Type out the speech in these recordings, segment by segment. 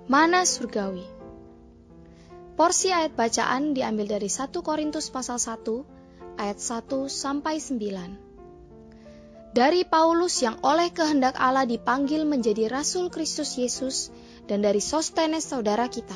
Mana surgawi. Porsi ayat bacaan diambil dari 1 Korintus pasal 1 ayat 1 sampai 9. Dari Paulus yang oleh kehendak Allah dipanggil menjadi Rasul Kristus Yesus, dan dari Sostenes saudara kita,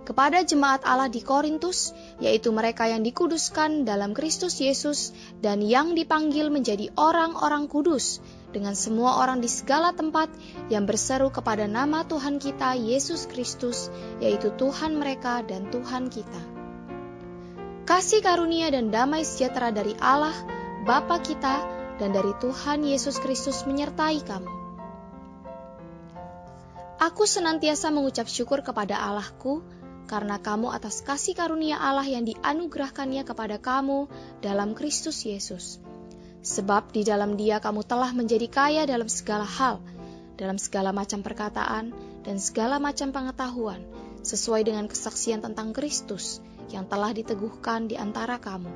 kepada jemaat Allah di Korintus, yaitu mereka yang dikuduskan dalam Kristus Yesus dan yang dipanggil menjadi orang-orang kudus, dengan semua orang di segala tempat yang berseru kepada nama Tuhan kita Yesus Kristus, yaitu Tuhan mereka dan Tuhan kita. Kasih karunia dan damai sejahtera dari Allah, Bapa kita, dan dari Tuhan Yesus Kristus menyertai kamu. Aku senantiasa mengucap syukur kepada Allahku, karena kamu atas kasih karunia Allah yang dianugerahkannya kepada kamu dalam Kristus Yesus. Sebab di dalam Dia kamu telah menjadi kaya dalam segala hal, dalam segala macam perkataan dan segala macam pengetahuan, sesuai dengan kesaksian tentang Kristus yang telah diteguhkan di antara kamu.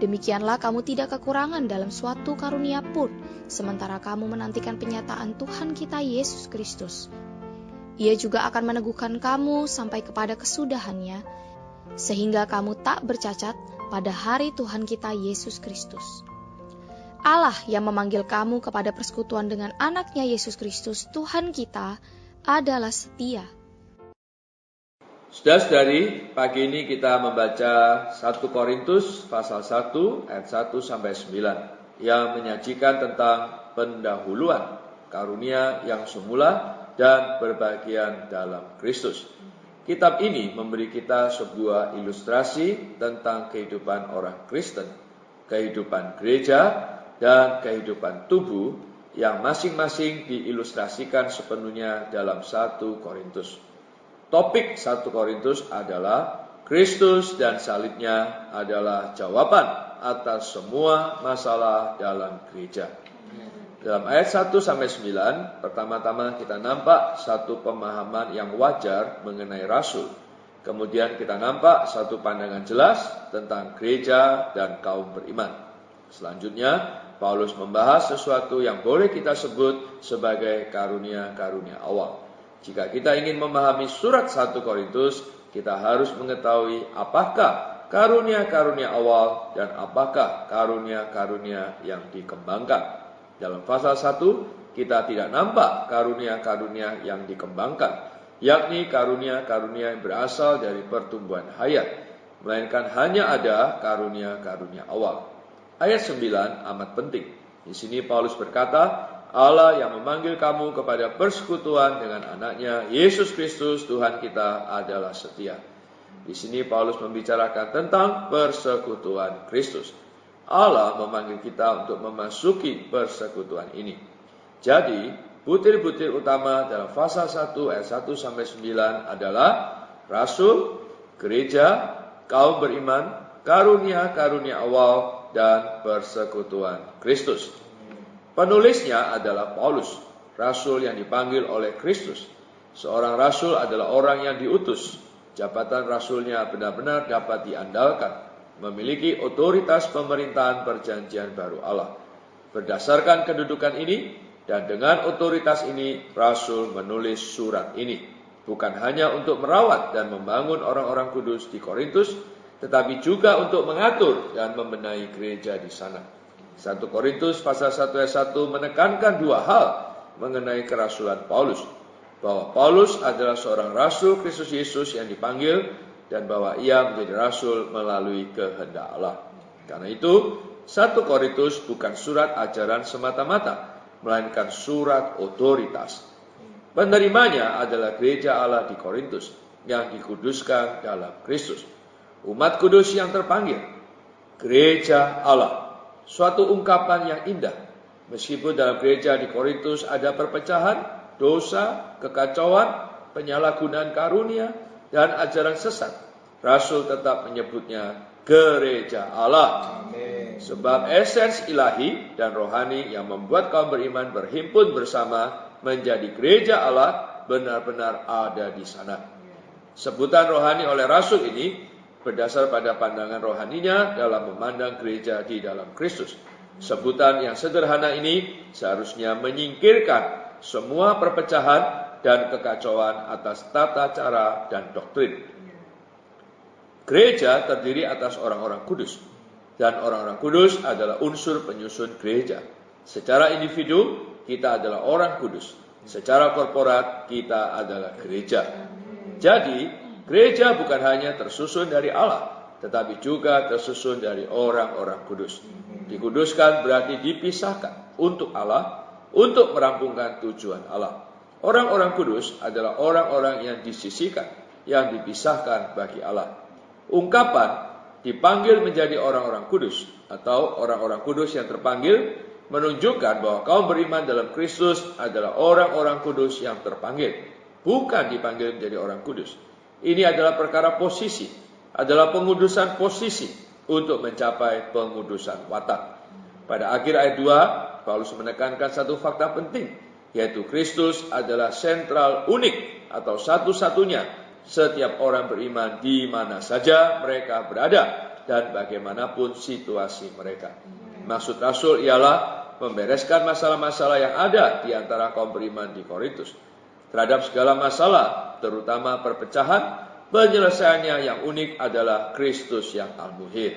Demikianlah kamu tidak kekurangan dalam suatu karunia pun, sementara kamu menantikan penyataan Tuhan kita Yesus Kristus. Ia juga akan meneguhkan kamu sampai kepada kesudahannya, sehingga kamu tak bercacat pada hari Tuhan kita Yesus Kristus. Allah yang memanggil kamu kepada persekutuan dengan anaknya Yesus Kristus, Tuhan kita, adalah setia. Saudara-saudari, pagi ini kita membaca 1 Korintus pasal 1 ayat 1 sampai 9 yang menyajikan tentang pendahuluan karunia yang semula dan berbahagian dalam Kristus. Kitab ini memberi kita sebuah ilustrasi tentang kehidupan orang Kristen, kehidupan gereja, dan kehidupan tubuh yang masing-masing diilustrasikan sepenuhnya dalam 1 Korintus. Topik 1 Korintus adalah Kristus dan salibnya adalah jawaban atas semua masalah dalam gereja. Dalam ayat 1-9, pertama-tama kita nampak satu pemahaman yang wajar mengenai rasul. Kemudian kita nampak satu pandangan jelas tentang gereja dan kaum beriman. Selanjutnya, Paulus membahas sesuatu yang boleh kita sebut sebagai karunia-karunia awal. Jika kita ingin memahami surat 1 Korintus, kita harus mengetahui apakah karunia-karunia awal dan apakah karunia-karunia yang dikembangkan. Dalam pasal 1, kita tidak nampak karunia-karunia yang dikembangkan, yakni karunia-karunia yang berasal dari pertumbuhan hayat, melainkan hanya ada karunia-karunia awal. Ayat 9 amat penting. Di sini Paulus berkata, Allah yang memanggil kamu kepada persekutuan dengan anaknya Yesus Kristus Tuhan kita adalah setia. Di sini Paulus membicarakan tentang persekutuan Kristus. Allah memanggil kita untuk memasuki persekutuan ini. Jadi, butir-butir utama dalam pasal 1 ayat 1-9 adalah rasul, gereja, kaum beriman, karunia-karunia awal, dan persekutuan Kristus. Penulisnya adalah Paulus, rasul yang dipanggil oleh Kristus. Seorang rasul adalah orang yang diutus. Jabatan rasulnya benar-benar dapat diandalkan, memiliki otoritas pemerintahan perjanjian baru Allah. Berdasarkan kedudukan ini dan dengan otoritas ini, rasul menulis surat ini. Bukan hanya untuk merawat dan membangun orang-orang kudus di Korintus, tetapi juga untuk mengatur dan membenahi gereja di sana. 1 Korintus pasal 1 ayat 1 menekankan dua hal mengenai kerasulan Paulus. Bahwa Paulus adalah seorang rasul Kristus Yesus yang dipanggil dan bahwa ia menjadi rasul melalui kehendak Allah. Karena itu, 1 Korintus bukan surat ajaran semata-mata, melainkan surat otoritas. Penerimanya adalah gereja Allah di Korintus yang dikuduskan dalam Kristus. Umat kudus yang terpanggil, gereja Allah, suatu ungkapan yang indah. Meskipun dalam gereja di Korintus ada perpecahan, dosa, kekacauan, penyalahgunaan karunia, dan ajaran sesat, rasul tetap menyebutnya gereja Allah. Amen. Sebab esens ilahi dan rohani yang membuat kaum beriman berhimpun bersama menjadi gereja Allah benar-benar ada di sana. Sebutan rohani oleh rasul ini berdasar pada pandangan rohaninya dalam memandang gereja di dalam Kristus. Sebutan yang sederhana ini seharusnya menyingkirkan semua perpecahan dan kekacauan atas tata cara dan doktrin. Gereja terdiri atas orang-orang kudus, dan orang-orang kudus adalah unsur penyusun gereja. Secara individu, kita adalah orang kudus. Secara korporat, kita adalah gereja. Jadi, gereja bukan hanya tersusun dari Allah, tetapi juga tersusun dari orang-orang kudus. Dikuduskan berarti dipisahkan untuk Allah, untuk merampungkan tujuan Allah. Orang-orang kudus adalah orang-orang yang disisihkan, yang dipisahkan bagi Allah. Ungkapan dipanggil menjadi orang-orang kudus atau orang-orang kudus yang terpanggil menunjukkan bahwa kaum beriman dalam Kristus adalah orang-orang kudus yang terpanggil, bukan dipanggil menjadi orang kudus. Ini adalah perkara posisi, adalah pengudusan posisi untuk mencapai pengudusan watak. Pada akhir ayat 2, Paulus menekankan satu fakta penting, yaitu Kristus adalah sentral unik atau satu-satunya setiap orang beriman di mana saja mereka berada dan bagaimanapun situasi mereka. Maksud Rasul ialah membereskan masalah-masalah yang ada di antara kaum beriman di Korintus. Terhadap segala masalah, terutama perpecahan, penyelesaiannya yang unik adalah Kristus yang Al-Muhid.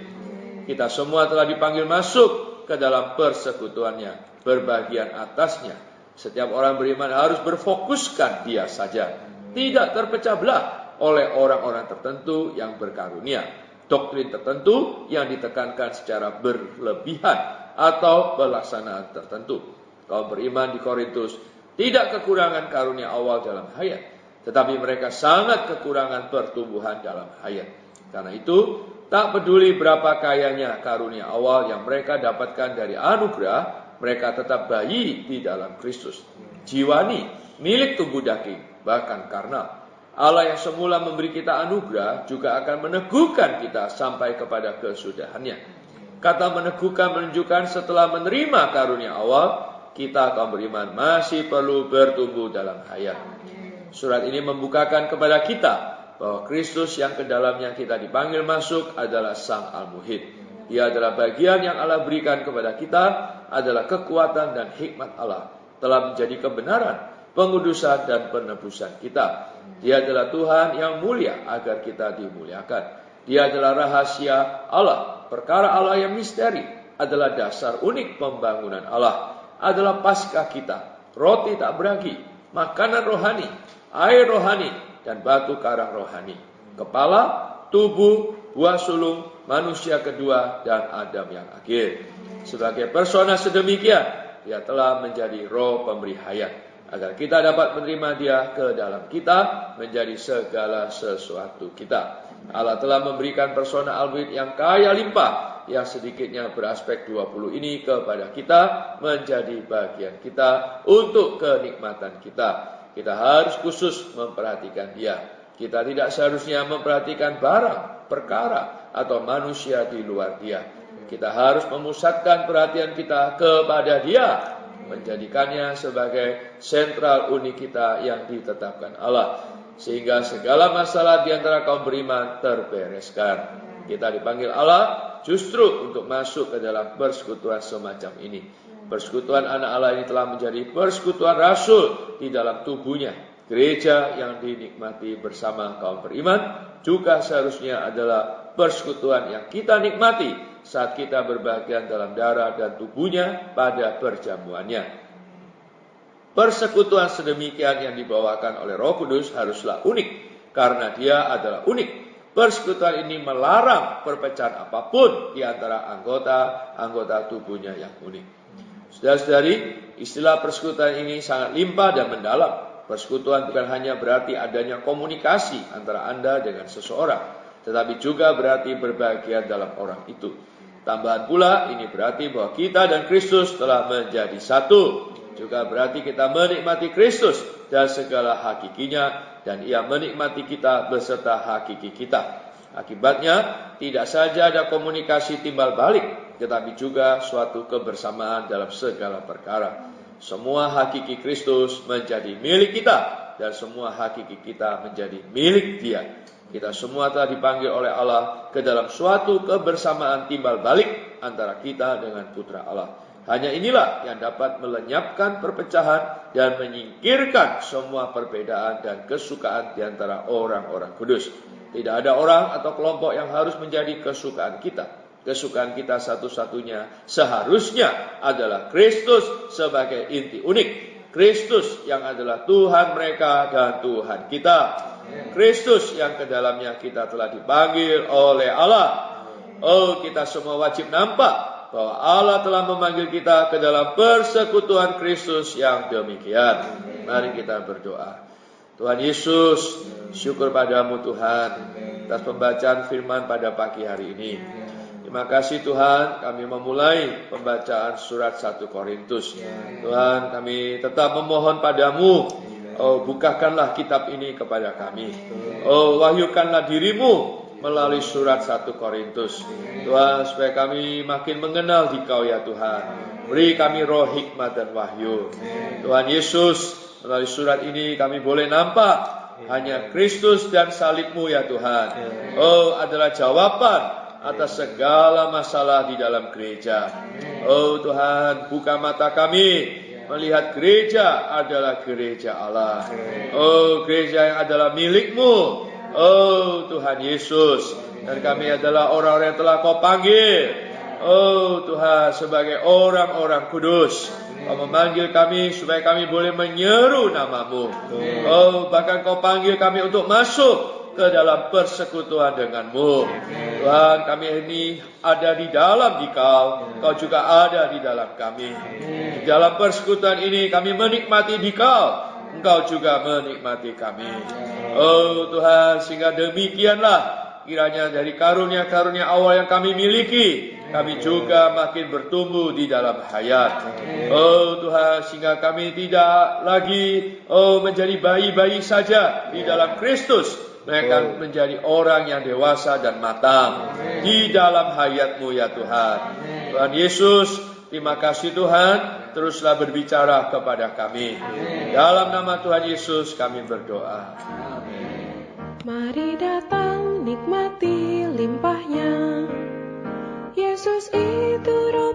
Kita semua telah dipanggil masuk ke dalam persekutuannya, berbagian atasnya. Setiap orang beriman harus berfokuskan dia saja, tidak terpecah belah oleh orang-orang tertentu yang berkarunia, doktrin tertentu yang ditekankan secara berlebihan atau pelaksanaan tertentu. Kaum beriman di Korintus tidak kekurangan karunia awal dalam hayat, tetapi mereka sangat kekurangan pertumbuhan dalam hayat. Karena itu, tak peduli berapa kayanya karunia awal yang mereka dapatkan dari anugerah, mereka tetap bayi di dalam Kristus. Jiwani, milik tubuh daging, bahkan karnal. Allah yang semula memberi kita anugerah juga akan meneguhkan kita sampai kepada kesudahannya. Kata meneguhkan menunjukkan setelah menerima karunia awal, kita kaum beriman masih perlu bertumbuh dalam hayat. Surat ini membukakan kepada kita bahwa Kristus yang ke dalamnya kita dipanggil masuk adalah Sang Al-Muhid. Dia adalah bagian yang Allah berikan kepada kita, adalah kekuatan dan hikmat Allah, telah menjadi kebenaran, pengudusan dan penebusan kita. Dia adalah Tuhan yang mulia agar kita dimuliakan. Dia adalah rahasia Allah, perkara Allah yang misteri, adalah dasar unik pembangunan Allah, adalah Paskah kita, roti tak beragi, makanan rohani, air rohani, dan batu karang rohani. Kepala, tubuh, buah sulung, manusia kedua, dan Adam yang akhir. Sebagai persona sedemikian, dia telah menjadi roh pemberi hayat, agar kita dapat menerima dia ke dalam kita, menjadi segala sesuatu kita. Allah telah memberikan persona Al-Muhid yang kaya limpah, yang sedikitnya beraspek 20 ini kepada kita, menjadi bagian kita, untuk kenikmatan kita. Kita harus khusus memperhatikan dia. Kita tidak seharusnya memperhatikan barang, perkara, atau manusia di luar dia. Kita harus memusatkan perhatian kita kepada dia, menjadikannya sebagai sentral unik kita yang ditetapkan Allah, sehingga segala masalah di antara kaum beriman terbereskan. Kita dipanggil Allah justru untuk masuk ke dalam persekutuan semacam ini. Persekutuan anak Allah ini telah menjadi persekutuan rasul di dalam tubuhnya. Gereja yang dinikmati bersama kaum beriman juga seharusnya adalah persekutuan yang kita nikmati saat kita berbagian dalam darah dan tubuhnya pada perjamuannya. Persekutuan sedemikian yang dibawakan oleh Roh Kudus haruslah unik, karena dia adalah unik. Persekutuan ini melarang perpecahan apapun di antara anggota tubuhnya yang unik. Saudara-saudari, istilah persekutuan ini sangat limpah dan mendalam. Persekutuan bukan hanya berarti adanya komunikasi antara Anda dengan seseorang, tetapi juga berarti berbagian dalam orang itu. Tambahan pula, ini berarti bahwa kita dan Kristus telah menjadi satu. Juga berarti kita menikmati Kristus dan segala hakikinya, dan ia menikmati kita beserta hakiki kita. Akibatnya, tidak saja ada komunikasi timbal balik, tetapi juga suatu kebersamaan dalam segala perkara. Semua hakiki Kristus menjadi milik kita, dan semua hakiki kita menjadi milik Dia. Kita semua telah dipanggil oleh Allah ke dalam suatu kebersamaan timbal balik antara kita dengan Putra Allah. Hanya inilah yang dapat melenyapkan perpecahan dan menyingkirkan semua perbedaan dan kesukaan di antara orang-orang kudus. Tidak ada orang atau kelompok yang harus menjadi kesukaan kita. Kesukaan kita satu-satunya seharusnya adalah Kristus sebagai inti unik. Kristus yang adalah Tuhan mereka dan Tuhan kita. Kristus yang ke dalamnya kita telah dipanggil oleh Allah. Oh, kita semua wajib nampak bahwa Allah telah memanggil kita ke dalam persekutuan Kristus yang demikian. Mari kita berdoa. Tuhan Yesus, syukur padamu Tuhan atas pembacaan firman pada pagi hari ini. Terima kasih Tuhan, kami memulai pembacaan surat 1 Korintus. Tuhan, kami tetap memohon padamu, oh bukakanlah kitab ini kepada kami. Oh wahyukanlah dirimu melalui surat 1 Korintus. Tuhan, supaya kami makin mengenal Dikau ya Tuhan. Beri kami roh hikmat dan wahyu. Tuhan Yesus, melalui surat ini kami boleh nampak hanya Kristus dan salib-Mu ya Tuhan. Oh, adalah jawaban atas segala masalah di dalam gereja. Oh Tuhan, buka mata kami melihat gereja adalah gereja Allah. Oh, gereja yang adalah milik-Mu. Oh Tuhan Yesus, dan kami adalah orang-orang yang telah Kau panggil. Oh Tuhan, sebagai orang-orang kudus, Kau memanggil kami supaya kami boleh menyeru nama-Mu. Oh, bahkan Kau panggil kami untuk masuk ke dalam persekutuan dengan-Mu. Tuhan, kami ini ada di dalam Dikau, Kau juga ada di dalam kami. Di dalam persekutuan ini kami menikmati Dikau, Engkau juga menikmati kami. Oh Tuhan, sehingga demikianlah kiranya dari karunia-karunia awal yang kami miliki, kami juga makin bertumbuh di dalam hayat. Oh Tuhan, sehingga kami tidak lagi menjadi bayi-bayi saja di dalam Kristus, mereka menjadi orang yang dewasa dan matang di dalam hayat-Mu ya Tuhan. Tuhan Yesus, terima kasih Tuhan, teruslah berbicara kepada kami. Dalam nama Tuhan Yesus kami berdoa. Amin. Mari datang nikmati limpahnya. Yesus itu Roh